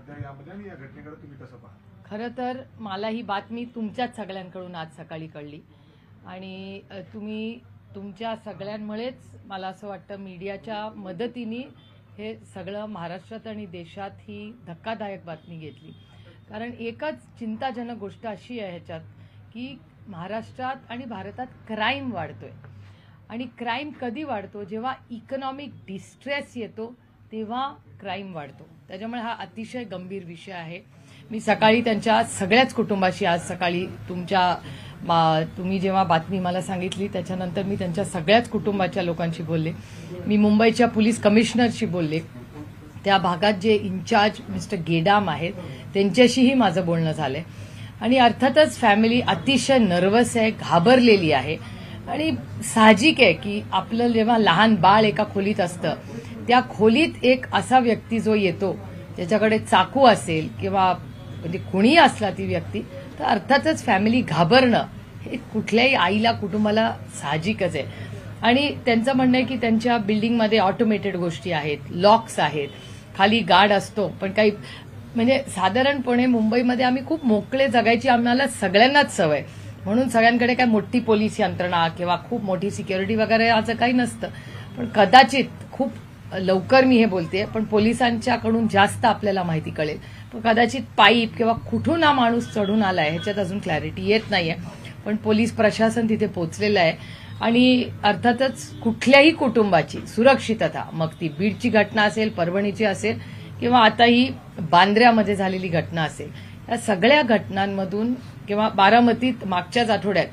सध्या यामध्ये आणि या घटनेकडे तुम्ही कसं पाहता? खरं तर मला ही बातमी तुमच्याच सगळ्यांकडून आज सकाळी कळली आणि तुम्ही तुमच्या सगळ्यांमुळेच मला असं वाटतं मीडियाच्या मदतीने हे सगळं महाराष्ट्रात आणि देशात ही धक्कादायक बातमी घेतली. कारण एकच चिंताजनक गोष्ट अशी आहे ह्याच्यात की महाराष्ट्रात आणि भारतात क्राईम वाढतोय आणि क्राईम कधी वाढतो जेव्हा इकॉनॉमिक डिस्ट्रेस येतो तेव्हा क्राईम वाढतो. त्याच्यामुळे हा अतिशय गंभीर विषय आहे. मी सकाळी त्यांच्या सगळ्याच कुटुंबाशी आज सकाळी तुम्ही जेव्हा बातमी मला सांगितली त्याच्यानंतर मी त्यांच्या सगळ्याच कुटुंबाच्या लोकांशी बोलले. मी मुंबईच्या पोलीस कमिशनरशी बोलले. त्या भागात जे इन्चार्ज मिस्टर गेडाम आहेत त्यांच्याशीही माझं बोलणं झालंय आणि अर्थातच फॅमिली अतिशय नर्वस आहे, घाबरलेली आहे आणि साहजिक आहे की आपलं जेव्हा लहान बाळ एका खोलीत असतं त्या खोलीत एक असा व्यक्ती जो येतो ज्याच्याकडे चाकू असेल किंवा म्हणजे कुणीही असला ती व्यक्ती तर अर्थातच फॅमिली घाबरणं हे कुठल्याही आईला कुटुंबाला साहजिकच आहे. आणि त्यांचं म्हणणं आहे की त्यांच्या बिल्डिंगमध्ये ऑटोमेटेड गोष्टी आहेत, लॉक्स आहेत, खाली गार्ड असतो. पण काही म्हणजे साधारणपणे मुंबईमध्ये आम्ही खूप मोकळे जगायची आम्हाला सगळ्यांनाच सवय म्हणून सगळ्यांकडे काय मोठी पोलीस यंत्रणा किंवा खूप मोठी सिक्युरिटी वगैरे असं काही नसतं. पण कदाचित खूप लवकर मी हे बोलते पण पोलिसांच्याकडून जास्त आपल्याला माहिती कळेल. पण कदाचित पाईप किंवा कुठून हा माणूस चढून आलाय ह्याच्यात अजून क्लॅरिटी येत नाहीये. पण पोलीस प्रशासन तिथे पोहोचलेलं आहे आणि अर्थातच कुठल्याही कुटुंबाची सुरक्षितता मग ती बीडची घटना असेल, परभणीची असेल किंवा आता ही बांद्र्यामध्ये झालेली घटना असेल, या सगळ्या घटनांमधून किंवा बारामतीत मागच्याच आठवड्यात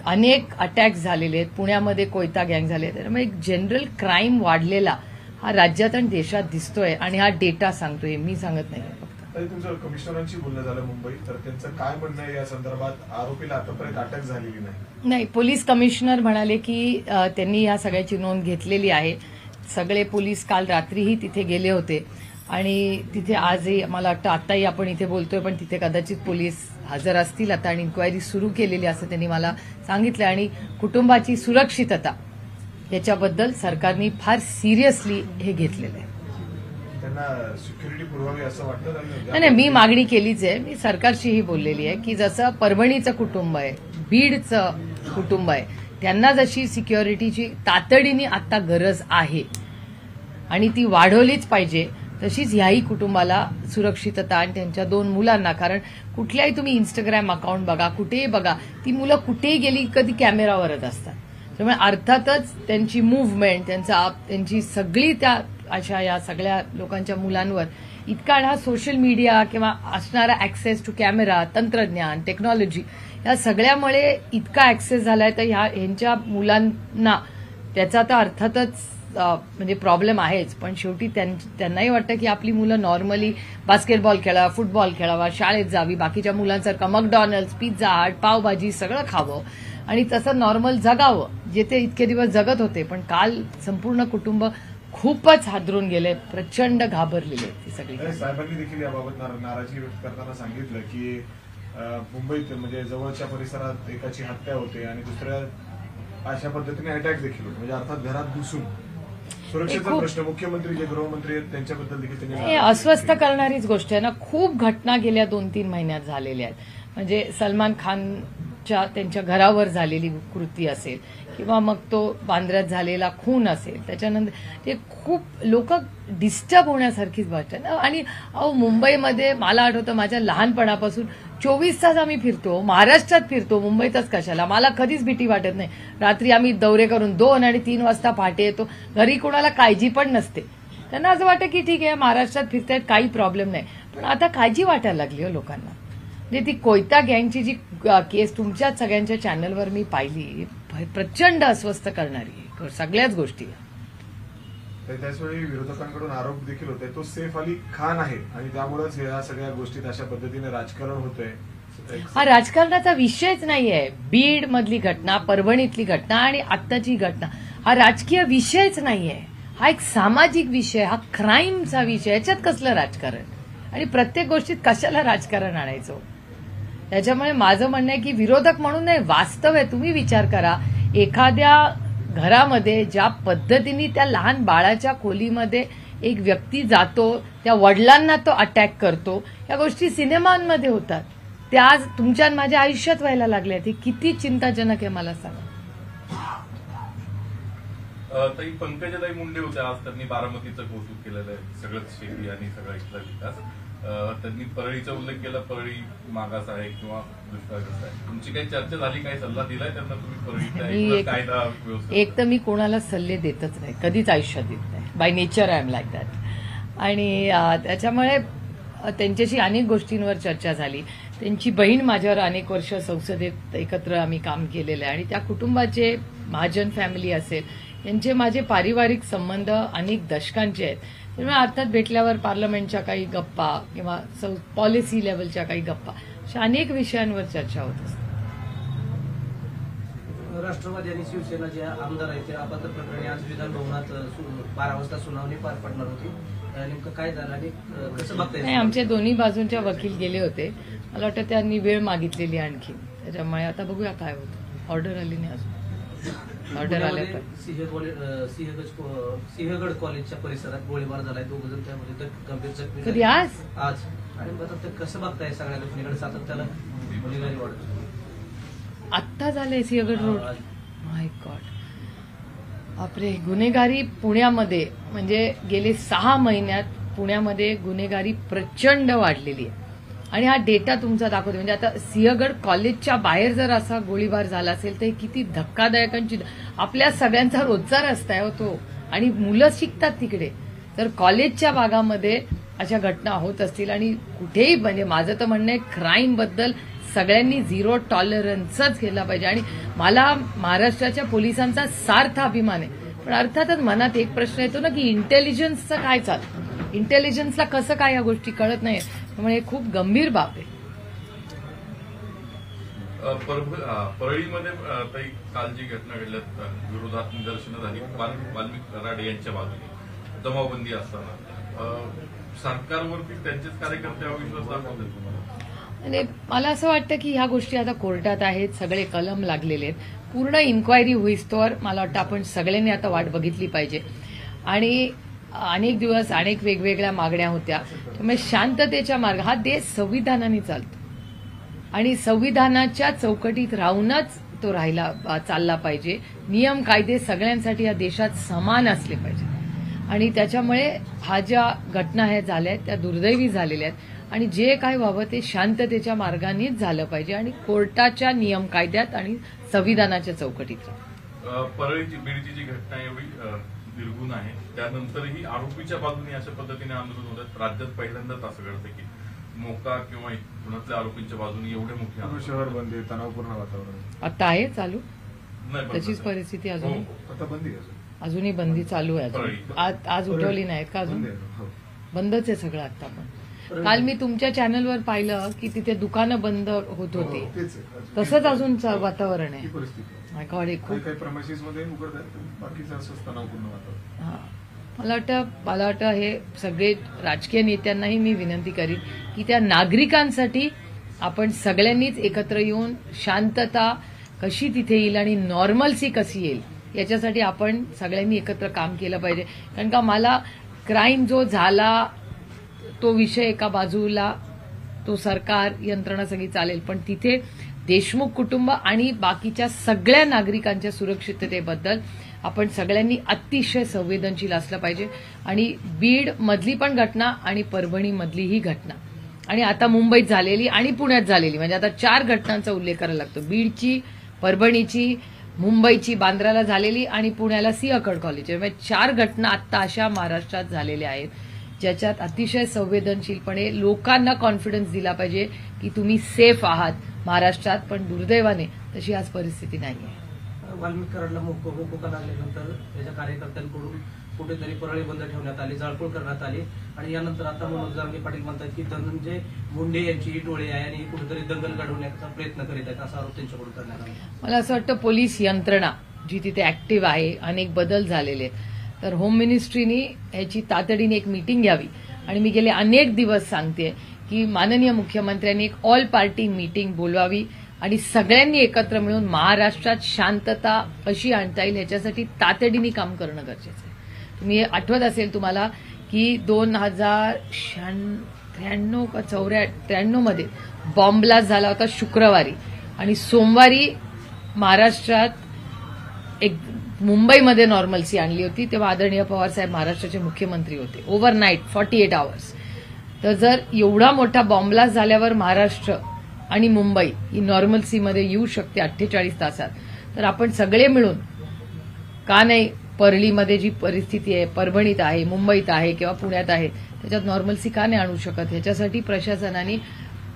अनेक अटॅक्स झालेले आहेत, पुण्यामध्ये कोयता गँग झाले. त्यामुळे एक जनरल क्राईम वाढलेला हा राज्यात आणि देशात दिसतोय आणि हा डेटा सांगतोय, मी सांगत नाही फक्त. तुमचं कमिशनरांशी बोलणं झालं मुंबईत, तर त्यांचं काय म्हणणं आहे या संदर्भात? आरोपीला आतापर्यंत अटक झालेली नाही. पोलीस कमिशनर म्हणाले की त्यांनी या सगळ्याची नोंद घेतलेली आहे. सगळे पोलीस काल रात्रीही तिथे गेले होते आणि तिथे आजही मला वाटतं आताही आपण इथे बोलतोय पण तिथे कदाचित पोलीस हजर असतील आता आणि इन्क्वायरी सुरू केलेली असं त्यांनी मला सांगितलं. आणि कुटुंबाची सुरक्षितता याच्याबद्दल सरकारने फार सिरियसली हे घेतलेलं आहे. त्यांना सिक्युरिटी पुरवावी असं वाटतं? नाही, मी मागणी केलीच आहे. मी सरकारशीही बोललेली आहे की जसं परभणीचं कुटुंब आहे, बीडचं कुटुंब आहे, त्यांना जशी सिक्युरिटीची तातडीने आता गरज आहे आणि ती वाढवलीच पाहिजे तशीच ह्याही कुटुंबाला सुरक्षितता आणि त्यांच्या 2 मुलांना. कारण कुठल्याही तुम्ही इंस्टाग्राम अकाउंट बघा, कुठेही बघा, ती मुलं कुठेही गेली कधी कॅमेरावरच असतात. त्यामुळे अर्थातच त्यांची मूव्हमेंट त्यांची सगळी त्या अशा या सगळ्या लोकांच्या मुलांवर इतका हा सोशल मीडिया किंवा असणारा ऍक्सेस टू कॅमेरा, तंत्रज्ञान, टेक्नॉलॉजी या सगळ्यामुळे इतका ऍक्सेस झालाय तर ह्यांच्या मुलांना त्याचा तर अर्थातच म्हणजे प्रॉब्लेम आहेच. पण शेवटी त्यांनाही वाटतं की आपली मुलं नॉर्मली बास्केटबॉल खेळावा, फुटबॉल खेळावा, शाळेत जावी, बाकीच्या मुलांसारखं मॅकडॉनल्ड्स, पिझ्झा हट, पावभाजी सगळं खावं आणि तसं नॉर्मल जगावं जे ते इतके दिवस जगत होते. पण काल संपूर्ण कुटुंब खूपच हादरून गेले, प्रचंड घाबरलेले ती सगळी. साहेबांनी देखील याबाबत नाराजी व्यक्त करताना सांगितलं की मुंबईत म्हणजे जवळच्या परिसरात एकाची हत्या होते आणि दुसऱ्या अशा पद्धतीने अटॅक देखील होते. म्हणजे अर्थात घरात घुसून सुरक्षेचा प्रश्न. मुख्यमंत्री जे गृहमंत्री आहेत त्यांच्याबद्दल देखील त्यांनी अस्वस्थ करणारीच गोष्ट आहे ना. खूप घटना गेल्या 2-3 महिन्यात झालेल्या आहेत. म्हणजे सलमान खानच्या त्यांच्या घरावर झालेली कृती असेल किंवा मग तो बांद्र्यात झालेला खून असेल, त्याच्यानंतर ते खूप लोक डिस्टर्ब होण्यासारखीच गोष्ट आहे ना. आणि मुंबईमध्ये मला आठवतं माझ्या लहानपणापासून 24 तास आम्ही फिरतो, महाराष्ट्रात फिरतो, मुंबईतच कशाला. मला कधीच भीती वाटत नाही. रात्री आम्ही दौरे करून 2 आणि 3 वाजता पहाटे येतो. घरी कोणाला काळजी पण नसते. त्यांना असं वाटतं की ठीक आहे महाराष्ट्रात फिरतायत, काही प्रॉब्लेम नाही. पण आता काळजी वाटायला लागली हो लोकांना. म्हणजे ती कोयता गँगची जी केस तुमच्याच सगळ्यांच्या चॅनलवर मी पाहिली, प्रचंड अस्वस्थ करणारी सगळ्याच गोष्टी. त्याचवेळी विरोधकांकडून आरोप देखील होते तो सैफ अली खान आहे आणि त्यामुळेच या सगळ्या गोष्टीत अशा पद्धतीने राजकारण होतंय. हा राजकारणाचा विषयच नाहीये. बीड मधली घटना, परभणीतली घटना आणि आत्ताची घटना हा राजकीय विषयच नाहीये. हा एक सामाजिक विषय, हा क्राईमचा विषय. याच्यात कसलं राजकारण आणि प्रत्येक गोष्टीत कशाला राजकारण आणायचं. त्याच्यामुळे माझं म्हणणं आहे की विरोधक म्हणून नाही, वास्तव आहे. तुम्ही विचार करा एखाद्या घरामध्ये ज्या पद्धतीने त्या लहान बाळाच्या खोलीमध्ये एक व्यक्ती जातो, त्या वडिलांना तो अटॅक करतो, या गोष्टी सिनेमांमध्ये होतात. त्या आज तुमच्या आणि माझ्या आयुष्यात व्हायला लागल्या. हे किती चिंताजनक आहे मला सांगा. ताई पंकजाताई मुंडे होत्या, आज त्यांनी बारामतीचं कौतुक केलेलं आहे, सगळंच शेती आणि सगळा इथला विकास. त्यांनी परळीचा उल्लेख केला, परळी मागास आहे किंवा दुष्काळग्रस्त आहे. तुमची काही चर्चा झाली, काही सल्ला दिलाय त्यांना तुम्ही परळीचा कायदा व्यवस्था? एक तर मी कोणाला सल्ले देतच नाही, कधीच आयुष्यात देत नाही. By nature I am like that. आणि त्याच्यामुळे त्यांच्याशी अनेक गोष्टींवर चर्चा झाली. त्यांची बहीण माझ्यावर अनेक वर्ष संसदेत एकत्र आम्ही काम केलेलं आहे आणि त्या कुटुंबाचे, महाजन फॅमिली असेल, यांचे माझे पारिवारिक संबंध अनेक दशकांचे आहेत. त्यामुळे अर्थात भेटल्यावर पार्लमेंटच्या काही गप्पा किंवा पॉलिसी लेवलच्या काही गप्पा, अशा अनेक विषयांवर चर्चा होत असते. राष्ट्रवादी आणि शिवसेना जे आमदार आहेत ते अपात्र प्रकरणी आज विधानभवनात 12 वाजता सुनावणी पार पडणार होती. नेमकं काय झालं आणि कसं बघताय? नाही, आमच्या दोन्ही बाजूंच्या वकील गेले होते. मला वाटतं त्यांनी वेळ मागितलेली आणखी, त्याच्यामुळे आता बघूया काय होतं. ऑर्डर आली नाही अजून. ऑर्डर आल्या सिंहगड कॉलेजच्या परिसरात गोळीबार झालाय, 2 जण त्यामध्ये गंभीर जखमी कधी आज आज. आणि आता कसं बघताय सगळ्या गोष्टींकडे सातत्यानं गुन्हेगारी वाढत आत्ता झालंय सिंहगड रोड? माय गॉड, बापरे. गुन्हेगारी पुण्यामध्ये म्हणजे गेले 6 महिन्यात पुण्यामध्ये गुन्हेगारी प्रचंड वाढलेली आहे. आणि हा डेटा तुमचा दाखवतो. म्हणजे आता सिंहगड कॉलेजच्या बाहेर जर असा गोळीबार झाला असेल तर किती धक्कादायक. आपल्या सगळ्यांचा रोजचा रस्ता आहे तो, आणि मुलं शिकतात तिकडे. तर कॉलेजच्या भागामध्ये अशा घटना होत असतील आणि कुठेही, म्हणजे माझं तर म्हणणं आहे क्राईम बद्दल सगळ्यांनी 0 टॉलरन्सच केला पाहिजे. आणि मला महाराष्ट्राच्या पोलिसांचा सार्थ अभिमान आहे. पण अर्थातच मनात एक प्रश्न येतो ना की इंटेलिजन्सचं काय चालतं, इंटेलिजन्सला कसं काय या गोष्टी कळत नाही. त्यामुळे खूप गंभीर बाब आहे. परळीमध्ये ताई काल जी घटना घडल्यात, विरोधात निदर्शनं झाली वाल्मिक कराड यांच्या बाजूने जमावबंदी असताना, सरकारवरती त्यांचेच कार्यकर्ते अविश्वास दाखवतात तुम्हाला? आणि मला असं वाटतं की ह्या गोष्टी आता कोर्टात आहेत, सगळे कलम लागलेले आहेत. पूर्ण इन्क्वायरी होईस्तोवर मला वाटतं आपण सगळ्यांनी आता वाट बघितली पाहिजे. आणि अनेक दिवस अनेक वेगवेगळ्या मागण्या होत्या. त्यामुळे शांततेच्या मार्ग, हा देश संविधानाने चालतो आणि संविधानाच्या चौकटीत राहूनच तो चालला पाहिजे. नियम कायदे सगळ्यांसाठी या देशात समान असले पाहिजे. आणि त्याच्यामुळे हा ज्या घटना ह्या झाल्या त्या दुर्दैवी झालेल्या आहेत आणि जे काय व्हावं ते शांततेच्या मार्गानेच झालं पाहिजे आणि कोर्टाच्या नियम कायद्यात आणि संविधानाच्या चौकटीत. परळीची बीडची जी घटना एवढी निर्गुण आहे, त्यानंतरही आरोपीच्या बाजूने अशा पद्धतीने आंदोलन होतात. राज्यात पहिल्यांदाच असं घडतं की मोका किंवा पुण्यातल्या आरोपींच्या बाजूने एवढे मोठे शहर बंद आहे, तणावपूर्ण वातावरण आता आहे चालू. नाही, त्याचीच परिस्थिती अजून आता बंदी आहे. अजूनही बंदी चालू आहे. अजून आज उठवली नाहीत का अजून? बंदच आहे सगळं आता. पण काल मी तुमच्या चॅनलवर पाहिलं की तिथे दुकानं बंद होत होती. तसंच अजून वातावरण आहे. माय गॉड, खूप प्रमाशीमध्ये उघडतात, बाकीचं असं तणावपूर्ण वातावरण. हा, मला वाटतं हे सगळे राजकीय नेत्यांनाही मी विनंती करीन की त्या नागरिकांसाठी आपण सगळ्यांनीच एकत्र येऊन शांतता कशी तिथे येईल आणि नॉर्मल्सी कशी येईल याच्यासाठी आपण सगळ्यांनी एकत्र काम केलं पाहिजे. कारण का मला क्राईम जो झाला तो विषय एका बाजूला, तो सरकार यंत्रणा सगळी चालेल, पण तिथे देशमुख कुटुंब आणि बाकीच्या सगळ्या नागरिकांच्या सुरक्षिततेबद्दल आपण सगळ्यांनी अतिशय संवेदनशील असलं पाहिजे. आणि बीड मधली पण घटना आणि परभणी मधली ही घटना आणि आता मुंबईत झालेली आणि पुण्यात झालेली, म्हणजे आता 4 घटनांचा उल्लेख करायला लागतो. बीडची, परभणीची, मुंबईची बांद्राला झालेली आणि पुण्याला सिंहगड कॉलेज. म्हणजे 4 घटना आत्ता अशा महाराष्ट्रात झालेल्या आहेत ज्याच्यात अतिशय संवेदनशीलपणे लोकांना कॉन्फिडन्स दिला पाहिजे की तुम्ही सेफ आहात महाराष्ट्रात. पण दुर्दैवाने तशी आज परिस्थिती नाही आहे. वाल्मिक कराडला मोका लागल्यानंतर त्याच्या कार्यकर्त्यांकडून कुठेतरी परळी बंद ठेवण्यात आली, जाळपोळ करण्यात आली आणि यानंतर आता मनोज जरांगे पाटील म्हणतात की धनंजय मुंडे यांची ही टोळी आहे आणि कुठेतरी दंगल घडवण्याचा प्रयत्न करीत आहेत, असा आरोप त्यांच्याकडून करण्यात आला. मला असं वाटतं पोलीस यंत्रणा जी तिथे ऍक्टिव्ह आहे, अनेक बदल झालेले आहेत, तर होम मिनिस्ट्रीनी ह्याची तातडीने एक मीटिंग घ्यावी. आणि मी गेले अनेक दिवस सांगते की माननीय मुख्यमंत्र्यांनी एक ऑल पार्टी मीटिंग बोलवावी आणि सगळ्यांनी एकत्र मिळून महाराष्ट्रात शांतता कशी आणता येईल ह्याच्यासाठी तातडीने काम करणं गरजेचं आहे. तुम्ही आठवत असेल तुम्हाला की 2093 का 93 मध्ये बॉम्ब ब्लास्ट झाला होता शुक्रवारी, आणि सोमवारी महाराष्ट्रात एक मुंबईमध्ये नॉर्मल्सी आणली होती. तेव्हा आदरणीय पवार साहेब महाराष्ट्राचे मुख्यमंत्री होते. Overnight 48 hours. तर जर एवढा मोठा बॉम्ब ब्लास्ट झाल्यावर महाराष्ट्र आणि मुंबई ही नॉर्मल्सीमध्ये येऊ शकते 48 तासात, तर आपण सगळे मिळून का नाही परळीमध्ये जी परिस्थिती आहे, परभणीत आहे, मुंबईत आहे किंवा पुण्यात आहे, त्याच्यात नॉर्मल्सी का नाही आणू शकत? ह्याच्यासाठी प्रशासनाने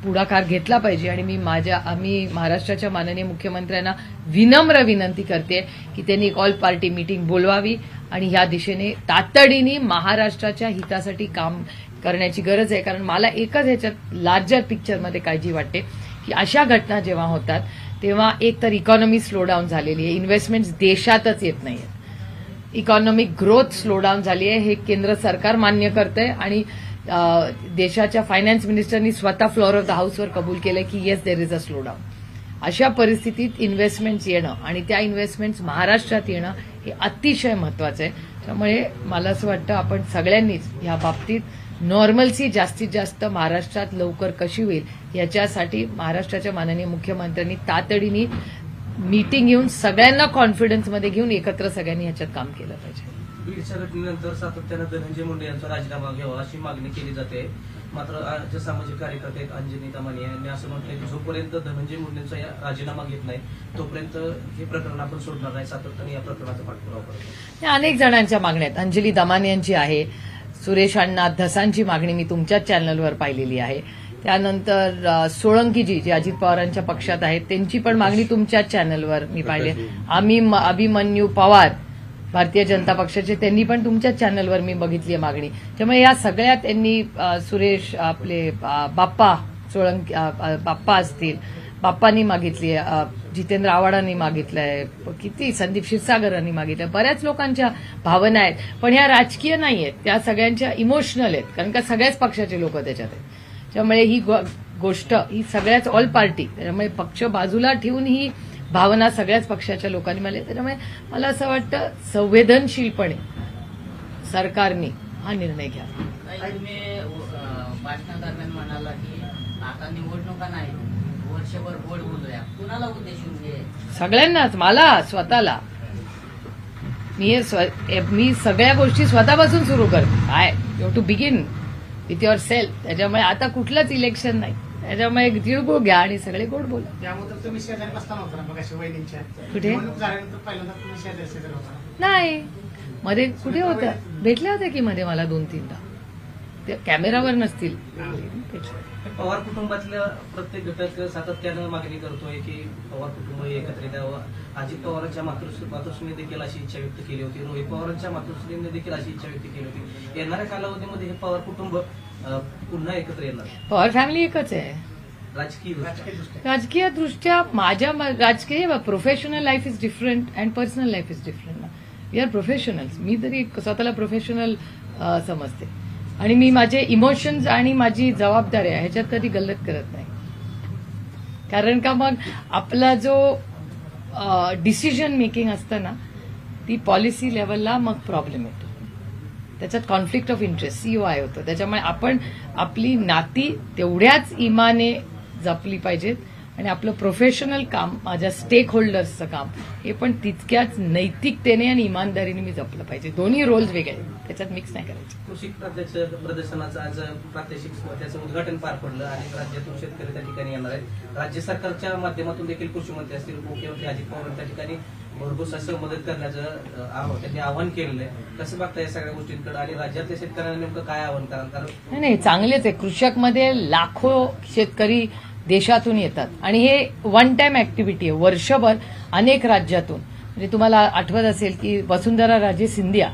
पुढाकार घेतला पाहिजे. आणि आम्ही महाराष्ट्राच्या माननीय मुख्यमंत्र्यांना विनम्र विनंती करते की त्यांनी एक ऑल पार्टी मीटिंग बोलवावी आणि ह्या दिशेने तातडीने महाराष्ट्राच्या हितासाठी काम करण्याची गरज आहे. कारण मला एकच ह्याच्यात लार्जर पिक्चरमध्ये काळजी वाटते की अशा घटना जेव्हा होतात तेव्हा एक तर इकॉनॉमी स्लोडाऊन झालेली आहे, इन्व्हेस्टमेंट्स देशातच येत नाहीयेत, इकॉनॉमिक ग्रोथ स्लोडाऊन झाली आहे, हे केंद्र सरकार मान्य करतंय आणि देशाच्या फायनान्स मिनिस्टरनी स्वतः फ्लोअर ऑफ द हाऊसवर कबूल केलंय की yes there is a slowdown. अशा परिस्थितीत इन्व्हेस्टमेंट्स येणं आणि त्या इन्व्हेस्टमेंट्स महाराष्ट्रात येणं हे अतिशय महत्वाचं आहे. त्यामुळे मला असं वाटतं आपण सगळ्यांनीच या बाबतीत नॉर्मल्सी जास्तीत जास्त महाराष्ट्रात लवकर कशी होईल याच्यासाठी महाराष्ट्राच्या माननीय मुख्यमंत्र्यांनी तातडीने मीटिंग घेऊन सगळ्यांना कॉन्फिडन्समध्ये घेऊन एकत्र सगळ्यांनी ह्याच्यात काम केलं पाहिजे. बीडच्या घटनेनंतर सातत्यानं धनंजय मुंडे यांचा राजीनामा घ्यावा अशी मागणी केली जाते. मात्र जे सामाजिक कार्यकर्ते आहेत अंजनी दमानिया यांनी असं म्हटलंय की जोपर्यंत धनंजय मुंडेंचा राजीनामा घेत नाही तोपर्यंत हे प्रकरण आपण सोडणार नाही, सातत्याने या प्रकरणाचा पाठपुरावा करतो. अनेक जणांच्या मागण्या आहेत. अंजली दमानियांची आहे, सुरेश अण्णा धसांची मागणी मी तुमच्याच चॅनलवर पाहिलेली आहे. त्यानंतर सोळंकीजी जे अजित पवारांच्या पक्षात आहेत त्यांची पण मागणी तुमच्याच चॅनलवर मी पाहिली. अभिमन्यू पवार भारतीय जनता पक्षाचे त्यांनी पण तुमच्याच चॅनलवर मी बघितली आहे मागणी. त्यामुळे या सगळ्या त्यांनी सुरेश आपले बाप्पा सोळंकी बाप्पा असतील, बाप्पांनी मागितली आहे, जितेंद्र आव्हाडांनी मागितलंय, किती संदीप क्षीरसागरांनी मागितलंय, बऱ्याच लोकांच्या भावना आहेत. पण ह्या राजकीय नाही आहेत, त्या सगळ्यांच्या इमोशनल आहेत, कारण का सगळ्याच पक्षाचे लोक त्याच्यात आहेत. त्यामुळे ही गोष्ट ही सगळ्याच ऑल पार्टी, त्यामुळे पक्ष बाजूला ठेवून ही भावना सगळ्याच पक्षाच्या लोकांनी मला. त्याच्यामुळे मला असं वाटतं संवेदनशीलपणे सरकारने हा निर्णय घ्या. तुम्ही भाषणादरम्यान म्हणाला की आता निवडणुका नाही, वर्षभर गोड बोलूया, कुणाला उद्देशून घे? सगळ्यांनाच, मला स्वतःला. मी सगळ्या गोष्टी स्वतःपासून सुरू करते. I you to begin with yourself. त्याच्यामुळे आता कुठलंच इलेक्शन नाही, त्याच्यामुळे तिळगुळ घ्या आणि सगळे गोड बोला. त्यामुळे तुम्ही शेजारी बसताना होता ना अशी वहिनींच्या कुठे? निवडणूक झाल्यानंतर पहिल्यांदा तुम्ही शेजारी होता. नाही, मध्ये कुठे होतं, भेटल्या होत्या की मध्ये मला 2-3दा. ते कॅमेरावर नसतील. पवार कुटुंबातल्या प्रत्येक घटक सातत्यानं मागणी करतोय की पवार कुटुंब एकत्रित यावं. अजित पवारांच्या मातृश्रीने देखील अशी इच्छा व्यक्त केली होती, रोहित पवारांच्या मातृश्रीने देखील अशी इच्छा व्यक्त केली होती. येणाऱ्या कालावधीमध्ये हे पवार कुटुंब पुन्हा एकत्र येणार? पवार फॅमिली एकच आहे राजकीय दृष्ट्या. माझ्या राजकीय professional life is different and personal life is different. We are professionals. मी तरी स्वतःला प्रोफेशनल समजते आणि मी माझे इमोशन्स आणि माझी जबाबदारी आहे ह्याच्यात कधी गल्लत करत नाही. कारण का मग आपला जो डिसिजन मेकिंग असतं ना ती पॉलिसी लेवलला मग प्रॉब्लेम येतो, त्याच्यात कॉन्फ्लिक्ट ऑफ इंटरेस्ट COI होतं. त्याच्यामुळे आपण आपली नाती तेवढ्याच इमाने जपली पाहिजेत आणि आपलं प्रोफेशनल काम, माझ्या स्टेक होल्डर्सचं काम हे पण तितक्याच नैतिकतेने आणि इमानदारीने मी जपलं पाहिजे. दोन्ही रोल्स वेगळे, त्याच्यात मिक्स नाही करायचे. कृषी प्रदर्शनाचं आज प्रात्यक्षिक त्याचं उद्घाटन पार पडलं आणि राज्यातून शेतकरी त्या ठिकाणी येणार आहेत. राज्य सरकारच्या माध्यमातून देखील कृषी मंत्री असतील, मुख्यमंत्री अजित पवार त्या ठिकाणी भरघोस असं मदत करण्याचं त्यांनी आवाहन केलेलं आहे. कसं बघता या सगळ्या गोष्टींकडे आणि राज्यातल्या शेतकऱ्यांना नेमकं काय आवाहन कराल? कारण नाही, चांगलेच आहे. कृषकमध्ये लाखो शेतकरी देशातून येतात आणि हे वन टाइम ऍक्टिव्हिटी आहे. वर्षभर अनेक राज्यातून, म्हणजे तुम्हाला आठवत असेल की वसुंधरा राजे सिंधिया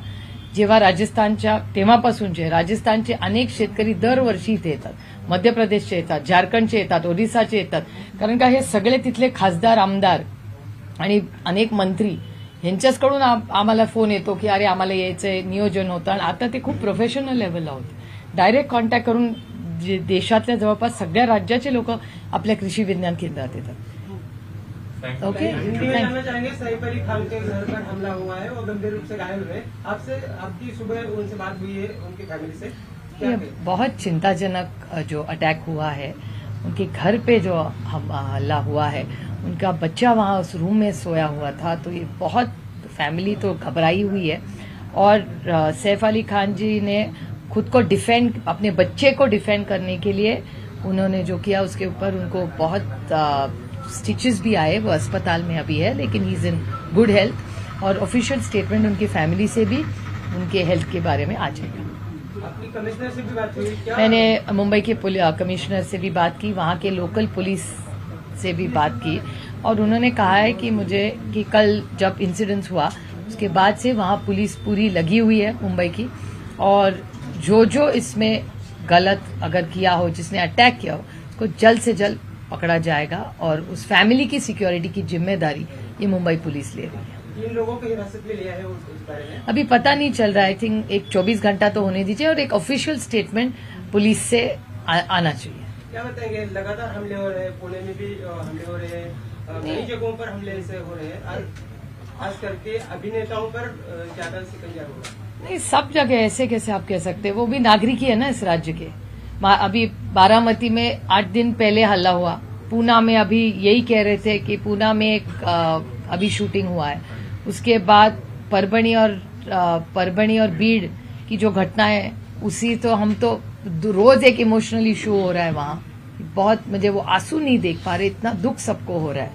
जेव्हा राजस्थानच्या तेव्हापासूनचे राजस्थानचे अनेक शेतकरी दरवर्षी इथे येतात, मध्य प्रदेशचे येतात, झारखंडचे येतात, ओरिसाचे येतात. कारण का हे सगळे तिथले खासदार, आमदार आणि अनेक मंत्री यांच्याचकडून आम्हाला फोन येतो की अरे आम्हाला यायचंय, नियोजन होतं. आणि आता ते खूप प्रोफेशनल लेवलला होते. डायरेक्ट कॉन्टॅक्ट करून देशातल्या जवळपास सगळ्या राज्याचे लोक आपल्या कृषी विज्ञान केंद्रात येतात. Thank you. ओके हिंदी में थैंक जानना चाहेंगे, सैफ अली खान के घर पर हमला हुआ है और गंभीर रूप से घायल हुए। आपकी सुबह उनसे बात हुई है, उनकी फैमिली से क्या ये कहें? बहुत चिंताजनक जो अटैक हुआ है, उनके घर पे जो हमला हुआ है, उनका बच्चा वहाँ उस रूम में सोया हुआ था, तो ये बहुत फैमिली तो घबराई हुई है। और सैफ अली खान जी ने खुद को डिफेंड, अपने बच्चे को डिफेंड करने के लिए उन्होंने जो किया, उसके ऊपर उनको बहुत स्टिचेस भी आए, वो अस्पताल में अभी है, लेकिन he is in good health. और ऑफिशियल स्टेटमेंट उनकी फैमिली से भी उनके हेल्थ के बारे में आ जाएगा। आपकी कमिश्नर से भी बात हुई क्या? मैंने मुंबई के कमिश्नर से भी बात की, वहाँ के लोकल पुलिस से भी बात की, और उन्होंने कहा है कि मुझे कि कल जब इंसिडेंस हुआ उसके बाद से वहाँ पुलिस पूरी लगी हुई है मुंबई की, और जो इसमें गलत अगर किया हो, जिसने अटैक किया हो, उसको जल्द से जल्द पकड़ा जाएगा, और उस फैमिली की सिक्योरिटी की जिम्मेदारी ये मुंबई पुलिस ले रही है। 3 लोगों को हिरासत में लिया है उस बारे में। अभी पता नहीं चल रहा है, आई थिंक एक 24 घंटा तो होने दीजिए, और एक ऑफिशियल स्टेटमेंट पुलिस से आना चाहिए। क्या बताएंगे, लगातार हमले हो रहे हैं, पुणे में भी हमले हो रहे हैं, कई जगहों पर हमले ऐसे हो रहे हैं, खास करके अभिनेताओं पर ज्यादा शिकंजा हो रहा है। नहीं, सब जगह ऐसे कैसे आप कह सकते हैं, वो भी नागरिक ही है ना इस राज्य के। अभी बारामती में 8 दिन पहले हल्ला हुआ, पूना में अभी यही कह रहे थे कि पूना में एक अभी शूटिंग हुआ है, उसके बाद परभणी और बीड़ की जो घटना है, उसी तो हम तो रोज एक इमोशनल इशू हो रहा है वहाँ, बहुत मुझे वो आंसू नहीं देख पा रहे, इतना दुख सबको हो रहा है,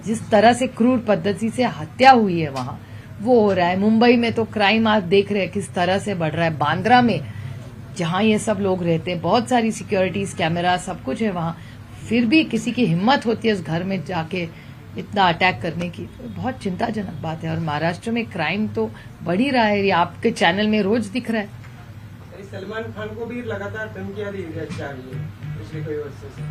जिस तरह से क्रूर पद्धति से हत्या हुई है वहाँ, वो हो रहा है। मुंबई में तो क्राइम आप देख रहे हैं किस तरह से बढ़ रहा है। बांद्रा में जहाँ ये सब लोग रहते हैं, बहुत सारी सिक्योरिटीज, कैमरा, सब कुछ है वहाँ, फिर भी किसी की हिम्मत होती है उस घर में जाके इतना अटैक करने की, तो बहुत चिंताजनक बात है। और महाराष्ट्र में क्राइम तो बढ़ ही रहा है, ये आपके चैनल में रोज दिख रहा है। सलमान खान को भी लगातार धमकियां दी जा रही है पिछले कई वर्षों से,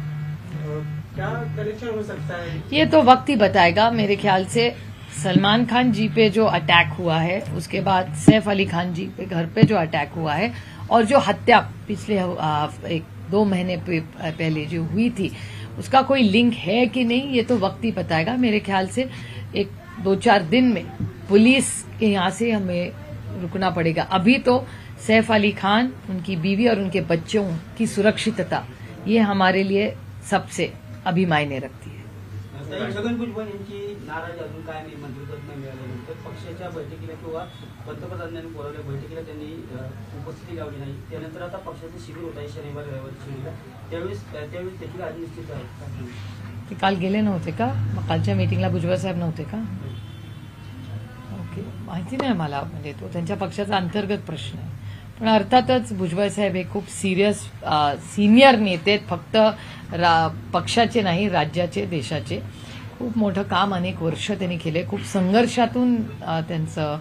क्या कनेक्शन हो सकता है? ये तो वक्त ही बताएगा। मेरे ख्याल से सलमान खान जी पे जो अटैक हुआ है, उसके बाद सैफ अली खान जी पे घर पे जो अटैक हुआ है, और जो हत्या पिछले 1-2 महीने पहले जो हुई थी, उसका कोई लिंक है कि नहीं, ये तो वक्त ही बताएगा। मेरे ख्याल से 1-2-4 दिन में पुलिस के यहाँ से हमें रुकना पड़ेगा। अभी तो सैफ अली खान, उनकी बीवी और उनके बच्चों की सुरक्षितता, ये हमारे लिए सबसे अभी मायने रखती है। छगन भुजबळ यांची नाराजी अजून काय नाही, मंत्रिपद नाही मिळाल्यानंतर पक्षाच्या बैठकीला किंवा पंतप्रधानांनी बोलावलेल्या बैठकीला त्यांनी उपस्थिती लावली नाही। त्यानंतर आता पक्षाचं शिबिर होत आहे शनिवार रविवारी शिबिर, त्यावेळेस देखील आज निश्चित आहे। ते काल गेले नव्हते का? मग कालच्या मीटिंगला भुजबळ साहेब नव्हते का? ओके, माहिती नाही मला, म्हणजे तो त्यांच्या पक्षाचा अंतर्गत प्रश्न आहे। पण अर्थातच भुजबळ साहेब हे खूप सिनियर नेते आहेत, फक्त पक्षाचे नाही, राज्याचे, देशाचे। खूप मोठं काम अनेक वर्ष त्यांनी केले, खूप संघर्षातून त्यांचं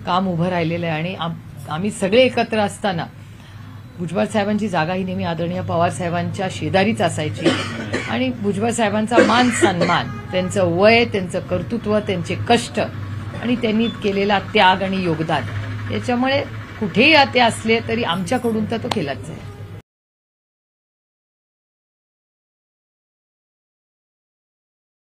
काम उभं राहिलेलं आहे, आणि आम्ही सगळे एकत्र असताना भुजबळ साहेबांची जागा ही नेहमी आदरणीय पवार साहेबांच्या शेजारीच असायची, आणि भुजबळ साहेबांचा मान सन्मान, त्यांचं वय, त्यांचं कर्तृत्व, त्यांचे कष्ट आणि त्यांनी केलेला त्याग आणि योगदान, याच्यामुळे कुठेही ते असले तरी आमच्याकडून तर तो केलाच आहे।